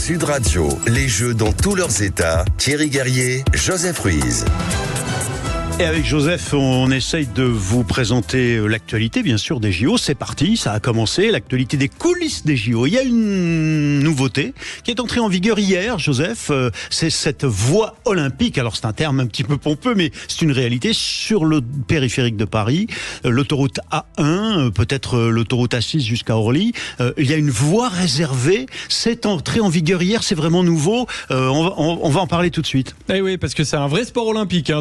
Sud Radio, les Jeux dans tous leurs états. Thierry Guerrier, Joseph Ruiz. Et avec Joseph, on essaye de vous présenter l'actualité, bien sûr, des JO. C'est parti, ça a commencé, l'actualité des coulisses des JO. Il y a une nouveauté qui est entrée en vigueur hier, Joseph. C'est cette voie olympique. Alors, c'est un terme un petit peu pompeux, mais c'est une réalité sur le périphérique de Paris. L'autoroute A1, peut-être l'autoroute A6 jusqu'à Orly. Il y a une voie réservée. C'est entré en vigueur hier, c'est vraiment nouveau. On va en parler tout de suite. Eh oui, parce que c'est un vrai sport olympique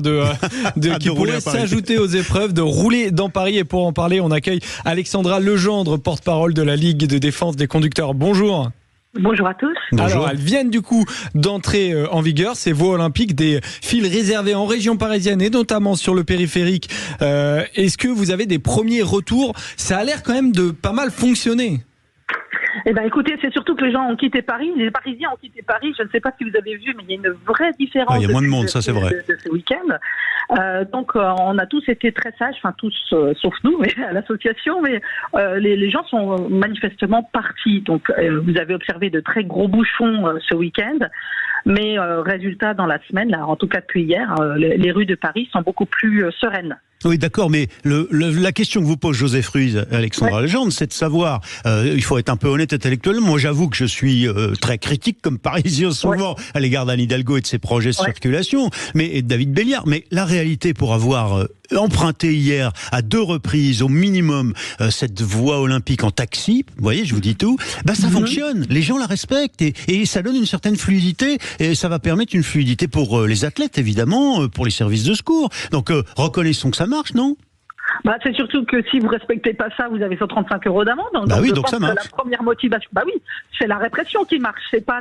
qui pourrait s'ajouter aux épreuves de rouler dans Paris. Et pour en parler, on accueille Alexandra Legendre, porte-parole de la Ligue de défense des conducteurs. Bonjour. Bonjour à tous. Bonjour. Alors, elles viennent du coup d'entrer en vigueur, ces voies olympiques, des files réservées en région parisienne et notamment sur le périphérique. Est-ce que vous avez des premiers retours ? Ça a l'air quand même de pas mal fonctionner. Eh ben, écoutez, c'est surtout que les gens ont quitté Paris, les Parisiens ont quitté Paris. Je ne sais pas si vous avez vu, mais il y a une vraie différence. Il y a moins de monde, ça c'est vrai. De ce week-end. Donc, on a tous été très sages, enfin tous, sauf nous, mais à l'association. Mais les gens sont manifestement partis. Donc, vous avez observé de très gros bouchons ce week-end. Mais résultat, dans la semaine, là, en tout cas depuis hier, les rues de Paris sont beaucoup plus sereines. Oui, d'accord, mais la question que vous pose Joseph Ruiz, Alexandra Legendre, c'est de savoir, il faut être un peu honnête intellectuellement. Moi, j'avoue que je suis très critique, comme parisien souvent, à l'égard d'Anne Hidalgo et de ses projets de circulation, et de David Béliard. Mais la réalité, pour avoir emprunté hier à 2 reprises au minimum cette voie olympique en taxi, vous voyez, je vous dis tout, ça fonctionne. Les gens la respectent et ça donne une certaine fluidité et ça va permettre une fluidité pour les athlètes, évidemment, pour les services de secours. Donc, reconnaissons que ça marche, non ? C'est surtout que si vous respectez pas ça, vous avez 135 € d'amende. Donc ça marche. La première motivation, c'est la répression qui marche. C'est pas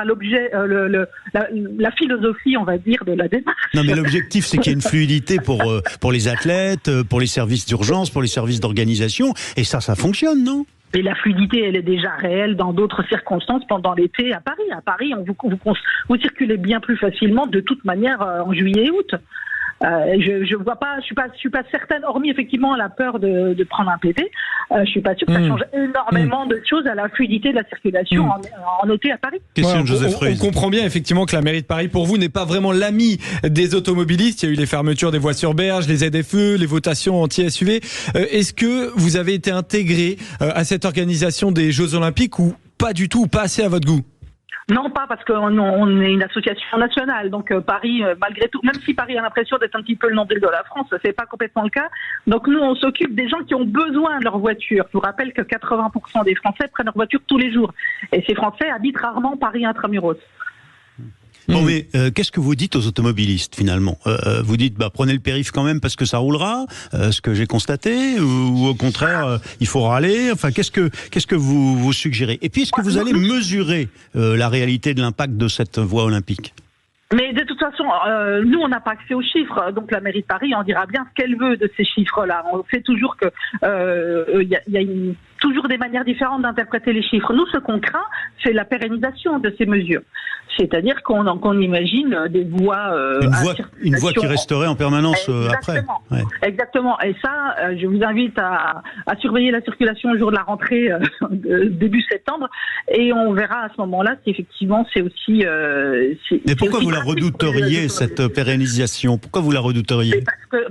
l'objet, la philosophie, on va dire, de la démarche. Non, mais l'objectif, c'est qu'il y ait une fluidité pour les athlètes, pour les services d'urgence, pour les services d'organisation, et ça fonctionne, non ? Et la fluidité, elle est déjà réelle dans d'autres circonstances pendant l'été à Paris. À Paris, vous circulez bien plus facilement de toute manière en juillet et août. Je vois pas, je suis pas certaine, hormis effectivement la peur de prendre un PP, je suis pas sûre que ça change énormément de choses à la fluidité de la circulation en été à Paris. Question de Joseph Ruiz. On comprend bien effectivement que la mairie de Paris, pour vous, n'est pas vraiment l'ami des automobilistes. Il y a eu les fermetures des voies sur berge, les ZFE, les votations anti-SUV. Est-ce que vous avez été intégré à cette organisation des Jeux Olympiques ou pas du tout, ou pas assez à votre goût ? Non, pas parce qu'on est une association nationale. Donc Paris, malgré tout, même si Paris a l'impression d'être un petit peu le nombril de la France, c'est pas complètement le cas. Donc nous, on s'occupe des gens qui ont besoin de leur voiture. Je vous rappelle que 80% des Français prennent leur voiture tous les jours. Et ces Français habitent rarement Paris intramuros. Bon, mais qu'est-ce que vous dites aux automobilistes finalement ? Vous dites prenez le périph' quand même parce que ça roulera, ce que j'ai constaté, ou au contraire il faut râler. Enfin, qu'est-ce que vous suggérez ? Et puis est-ce que vous allez mesurer la réalité de l'impact de cette voie olympique ? Mais de toute façon, nous, on n'a pas accès aux chiffres. Donc la mairie de Paris en dira bien ce qu'elle veut de ces chiffres-là. On sait toujours que y a toujours des manières différentes d'interpréter les chiffres. Nous, ce qu'on craint, c'est la pérennisation de ces mesures. C'est-à-dire qu'on imagine des voies... une voie qui resterait en permanence après. Ouais. Exactement. Et ça, je vous invite à surveiller la circulation le jour de la rentrée début septembre. Et on verra à ce moment-là si effectivement c'est aussi... Mais pourquoi vous la redouteriez, cette pérennisation ? Pourquoi vous la redouteriez ?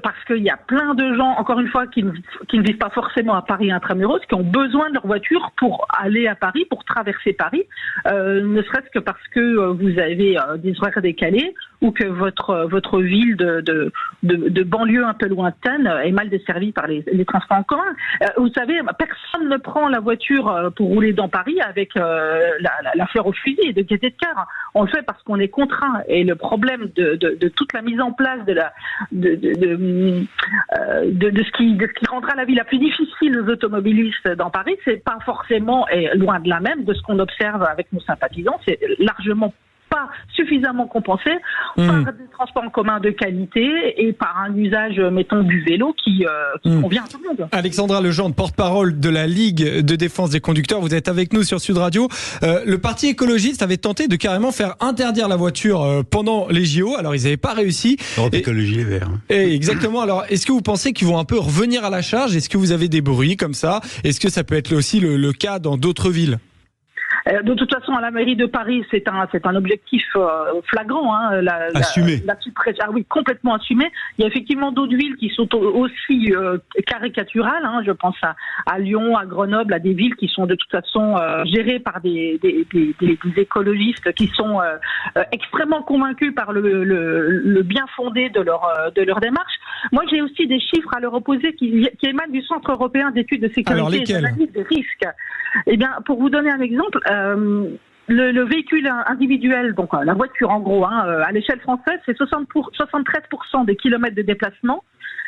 Parce qu'il y a plein de gens, encore une fois, qui ne vivent pas forcément à Paris intramuros, qui ont besoin de leur voiture pour aller à Paris, pour traverser Paris, ne serait-ce que parce que vous avez des horaires décalés ou que votre ville de banlieue un peu lointaine est mal desservie par les transports en commun. Vous savez, personne ne prend la voiture pour rouler dans Paris avec la fleur au fusil de gaieté de cœur. On le fait parce qu'on est contraint. Et le problème de toute la mise en place de ce qui rendra la vie la plus difficile aux automobilistes dans Paris, c'est pas forcément, et loin de là même, de ce qu'on observe avec nos sympathisants, c'est largement pas suffisamment compensé par des transports en commun de qualité et par un usage, mettons, du vélo qui convient à tout le monde. Alexandra Legendre, porte-parole de la Ligue de défense des conducteurs, vous êtes avec nous sur Sud Radio. Le parti écologiste avait tenté de carrément faire interdire la voiture pendant les JO, alors ils n'avaient pas réussi. Europe Écologie Les Verts. Exactement, alors est-ce que vous pensez qu'ils vont un peu revenir à la charge ? Est-ce que vous avez des bruits comme ça ? Est-ce que ça peut être aussi le cas dans d'autres villes ? De toute façon, à la mairie de Paris, c'est un objectif flagrant. Hein, assumé. Ah oui, complètement assumé. Il y a effectivement d'autres villes qui sont aussi caricaturales. Hein, je pense à Lyon, à Grenoble, à des villes qui sont de toute façon gérées par des écologistes qui sont extrêmement convaincus par le bien fondé de leur démarche. Moi, j'ai aussi des chiffres à leur opposer qui émanent du Centre européen d'études de sécurité et d'analyse des risques. Eh bien, pour vous donner un exemple, le véhicule individuel, donc la voiture en gros, à l'échelle française, c'est 73% des kilomètres de déplacement,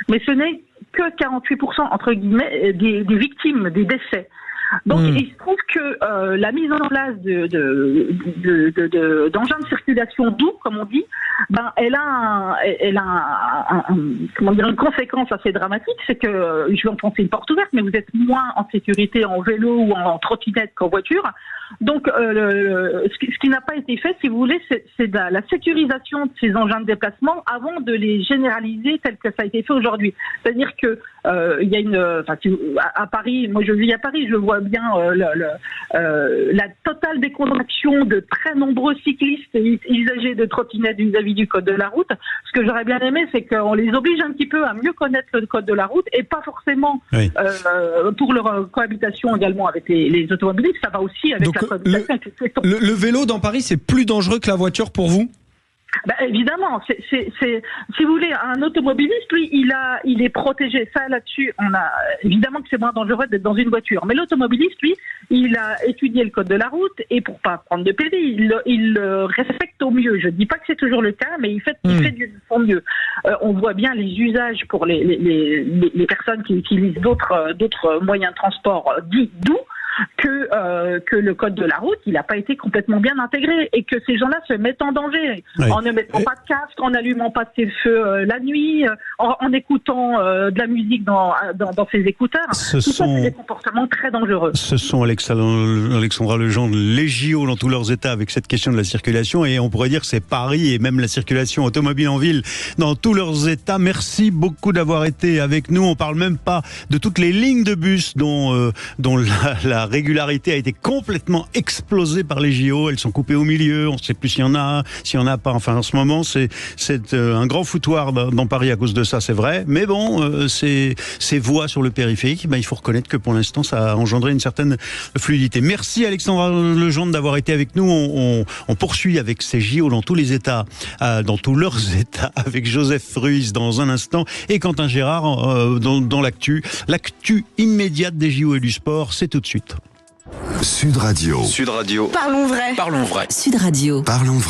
mais ce n'est que 48% entre guillemets des victimes, des décès. Donc il se trouve que la mise en place d'engins de circulation doux, comme on dit, elle a une conséquence assez dramatique, c'est que je vais enfoncer une porte ouverte, mais vous êtes moins en sécurité en vélo ou en trottinette qu'en voiture. Donc ce qui n'a pas été fait, si vous voulez, c'est la sécurisation de ces engins de déplacement avant de les généraliser tel que ça a été fait aujourd'hui. C'est-à-dire que il y a à Paris, moi je vis à Paris, je vois bien la totale décontraction de très nombreux cyclistes et usagers de trottinettes vis-à-vis du code de la route. Ce que j'aurais bien aimé, c'est qu'on les oblige un petit peu à mieux connaître le code de la route et pas forcément pour leur cohabitation également avec les automobilistes. Ça va aussi avec la cohabitation avec les piétons. Le vélo dans Paris, c'est plus dangereux que la voiture pour vous ? Évidemment, si vous voulez, un automobiliste, lui, il est protégé. Ça, là-dessus, évidemment que c'est moins dangereux d'être dans une voiture. Mais l'automobiliste, lui, il a étudié le code de la route et pour pas prendre de pédé, il le respecte au mieux. Je dis pas que c'est toujours le cas, mais il fait de son mieux. On voit bien les usages pour les personnes qui utilisent d'autres moyens de transport dits doux. Que le code de la route, il n'a pas été complètement bien intégré et que ces gens-là se mettent en danger en ne mettant pas de casque, en n'allumant pas ses feux la nuit, en écoutant de la musique dans ses écouteurs. Ça, c'est des comportements très dangereux. Ce sont, Alexandra Legendre, les JO dans tous leurs états avec cette question de la circulation, et on pourrait dire que c'est Paris et même la circulation automobile en ville dans tous leurs états. Merci beaucoup d'avoir été avec nous. On parle même pas de toutes les lignes de bus dont la régularité a été complètement explosée par les JO. Elles sont coupées au milieu. On ne sait plus s'il y en a pas. Enfin, en ce moment, c'est un grand foutoir dans Paris à cause de ça, c'est vrai. Mais bon, ces voies sur le périphérique, il faut reconnaître que pour l'instant, ça a engendré une certaine fluidité. Merci Alexandra Legendre d'avoir été avec nous. On poursuit avec ces JO dans tous les états, dans tous leurs états, avec Joseph Fruys dans un instant et Quentin Gérard dans l'actu immédiate des JO et du sport. C'est tout de suite. Sud Radio. Parlons vrai. Sud Radio. Parlons vrai.